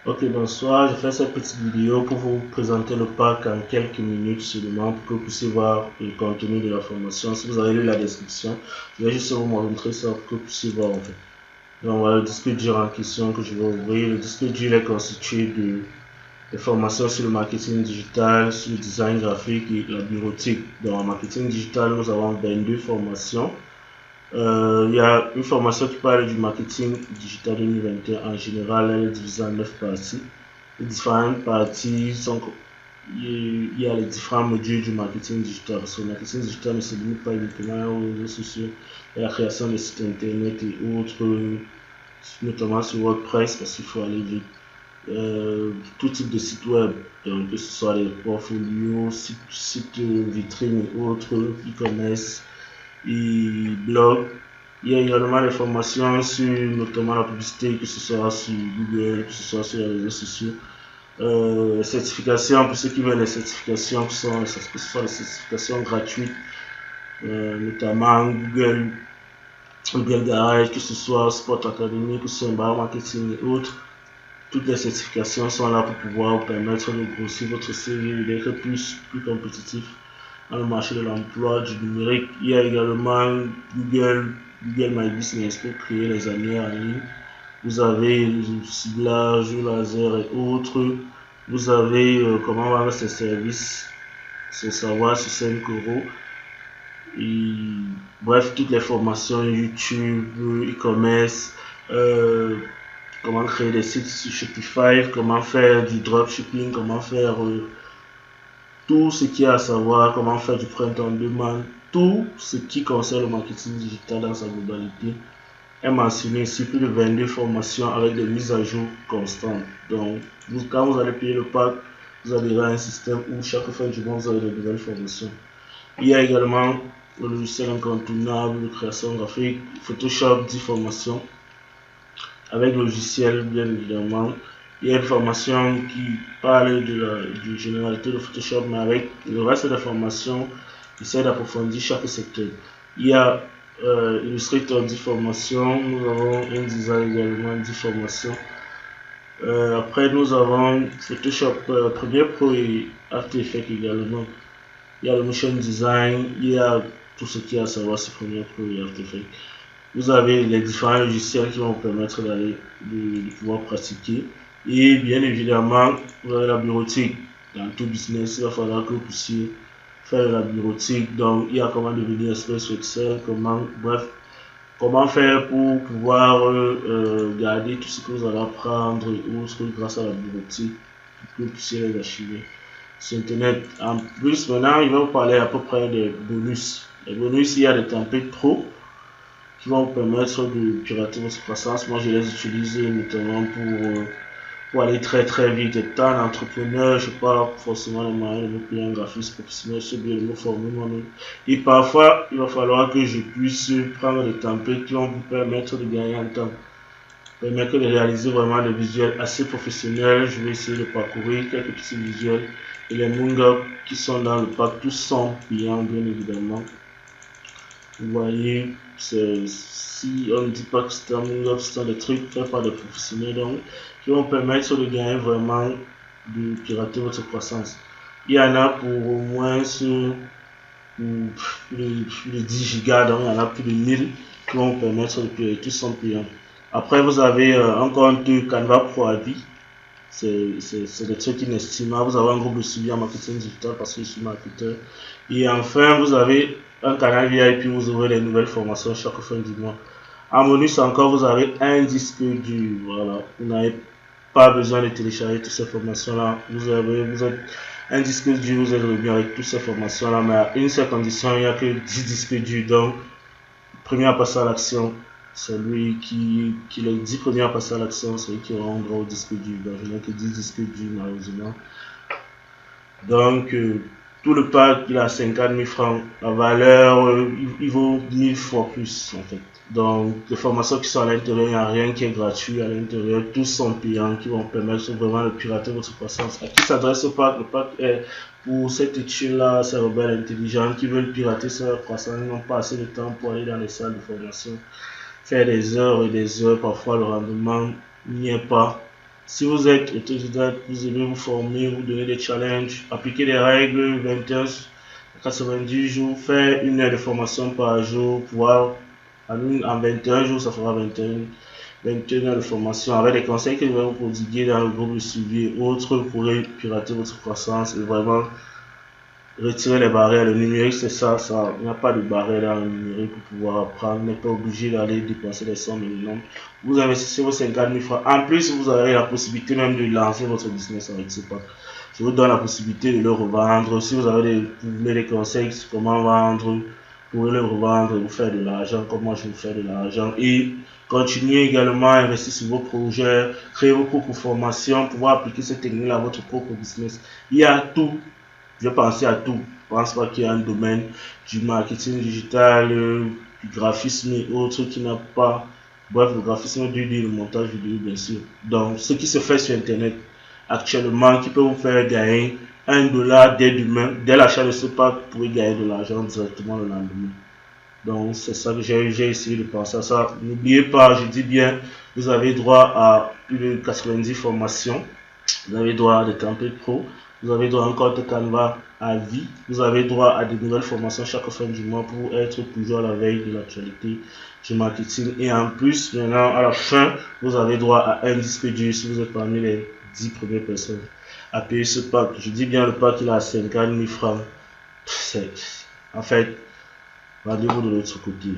Ok, bonsoir. Je fais cette petite vidéo pour vous présenter le pack en quelques minutes seulement pour que vous puissiez voir le contenu de la formation. Si vous avez lu la description, je vais juste vous montrer ça pour que vous puissiez voir en fait. Donc voilà le disque dur en question que je vais ouvrir. Le disque dur est constitué de formations sur le marketing digital, sur le design graphique et la bureautique. Dans le marketing digital, nous avons 22 formations. Il y a une formation qui parle du marketing digital 2021 en général, elle est divisée en 9 parties. Les différentes parties sont, il y a les différents modules du marketing digital. Parce que le marketing digital ne se limite pas uniquement aux réseaux sociaux, et la création de sites internet et autres, notamment sur WordPress, parce qu'il faut aller vite. Tout type de site web, donc que ce soit les portfolios, sites vitrines et autres, e-commerce et blog. Il y a également des formations sur notamment la publicité, que ce soit sur Google, que ce soit sur les réseaux sociaux. Les certifications, pour ceux qui veulent les certifications, que ce soit les certifications gratuites, notamment Google Garage, que ce soit Sport Academy, que ce soit Embark Marketing et autres. Toutes les certifications sont là pour pouvoir vous permettre de grossir votre CV et d'être plus compétitif dans le marché de l'emploi du numérique. Il y a également Google My Business pour créer les annuaires en ligne. Vous avez le ciblage, le laser et autres. Vous avez comment vendre ses services, son savoir sur 5 euros. Et, bref, toutes les formations YouTube, e-commerce, comment créer des sites sur Shopify, comment faire du dropshipping, comment faire tout ce qu'il y a à savoir, comment faire du print on demand, tout ce qui concerne le marketing digital dans sa globalité est mentionné ici, plus de 22 formations avec des mises à jour constantes. Donc, quand vous allez payer le pack, vous avez un système où chaque fin du mois, vous avez de nouvelles formations. Il y a également le logiciel incontournable de création graphique, Photoshop 10 formations, avec le logiciel bien évidemment. Il y a une formation qui parle de la généralité de Photoshop, mais avec le reste des formations, essaie d'approfondir chaque secteur. Il y a Illustrator 10 formations, nous avons InDesign également 10 formations. Après, nous avons Photoshop Premiere Pro et After Effects également. Il y a le Motion Design, il y a tout ce qu'il y a à savoir sur Premiere Pro et After Effects. Vous avez les différents logiciels qui vont vous permettre de pouvoir pratiquer. Et bien évidemment, vous avez la bureautique. Dans tout business, il va falloir que vous puissiez faire de la bureautique. Donc, il y a comment devenir expert sur Excel, comment faire pour pouvoir garder tout ce que vous allez apprendre et autres grâce à la bureautique pour que vous puissiez les archiver sur Internet. En plus, maintenant, il va vous parler à peu près des bonus. Les bonus, il y a des templates pro qui vont vous permettre de pirater votre croissance. Moi, je les utilise notamment pour aller très vite. Étant un entrepreneur, je n'ai pas forcément les moyens de me payer un graphiste professionnel, je suis bien de me former moi-même. Et parfois, il va falloir que je puisse prendre des templates qui vont vous permettre de gagner en temps. Permettre de réaliser vraiment des visuels assez professionnels. Je vais essayer de parcourir quelques petits visuels. Et les mangas qui sont dans le pack, tous sont payants, bien évidemment. Vous voyez, si on ne dit pas que c'est un manga, c'est des trucs faits par des professionnels donc, qui vont permettre de gagner vraiment, de pirater votre croissance. Il y en a pour au moins plus de 10 gigas, donc il y en a plus de 1000 qui vont vous permettre de pirater, tous sont payants. Après, vous avez un compte Canva Pro à vie. C'est des trucs inestimables. Vous avez un groupe de suivi en marketing digital parce que je suis marketeur. Et enfin, vous avez un canal VIP où vous aurez les nouvelles formations chaque fin du mois. En bonus encore, vous avez un disque dur. Voilà. Vous n'avez pas besoin de télécharger toutes ces formations-là. Vous êtes un disque dur, vous êtes revenu avec toutes ces formations-là, mais à une seule condition, il n'y a que 10 disques durs. Donc, premier à passer à l'action, celui qui les 10 premiers à passer à l'action, celui qui aura un droit au disque dur. Donc, je n'ai que 10 disques durs, malheureusement. Donc, tout le pack, il a 50 000 francs. La valeur, il vaut 1000 fois plus, en fait. Donc, les formations qui sont à l'intérieur, il n'y a rien qui est gratuit à l'intérieur. Tous sont payants, qui vont permettre vraiment de pirater votre croissance. À qui s'adresse le pack? Le pack est pour cette étude-là, ces rebelles intelligents qui veulent pirater leur croissance. Ils n'ont pas assez de temps pour aller dans les salles de formation, faire des heures et des heures. Parfois, le rendement n'y est pas. Si vous êtes autodidacte, vous aimez vous former, vous donner des challenges, appliquer des règles 21, 90 jours, faire 1 heure de formation par jour, pouvoir en 21 jours, ça fera 21 heures de formation avec des conseils que je vais vous prodiguer dans le groupe de suivi et autres. Vous pourrez pirater votre croissance et vraiment retirer les barrières. Le numérique, c'est ça, il n'y a pas de barrière dans le numérique pour pouvoir apprendre. Vous n'êtes pas obligé d'aller dépenser des sommes minimum. Vous investissez vos 50 000 francs. En plus, vous avez la possibilité même de lancer votre business avec ce pack. Je vous donne la possibilité de le revendre. Si vous avez vous voulez des conseils sur comment vendre, vous pouvez le revendre et vous faire de l'argent, comme moi je vous fais de l'argent. Et continuez également à investir sur vos projets, créer vos propres formations, pouvoir appliquer cette technique à votre propre business. Il y a tout. Je vais penser à tout. Je pense pas qu'il y a un domaine du marketing digital, du graphisme et autres qui n'a pas. Bref, le graphisme le montage vidéo, bien sûr. Donc, ce qui se fait sur Internet actuellement, qui peut vous faire gagner $1 dès demain, dès l'achat de ce pack, vous pouvez gagner de l'argent directement le lendemain. Donc, c'est ça que j'ai essayé de penser à ça. N'oubliez pas, je dis bien, vous avez droit à plus de 90 formations. Vous avez droit à des templates pro. Vous avez droit à un compte Canva à vie. Vous avez droit à de nouvelles formations chaque fin du mois pour être toujours à la veille de l'actualité du marketing. Et en plus, maintenant, à la fin, vous avez droit à un disque dur si vous êtes parmi les 10 premières personnes à payer ce pack. Je dis bien le pack, il a 50 000 francs. En fait, rendez-vous de l'autre côté.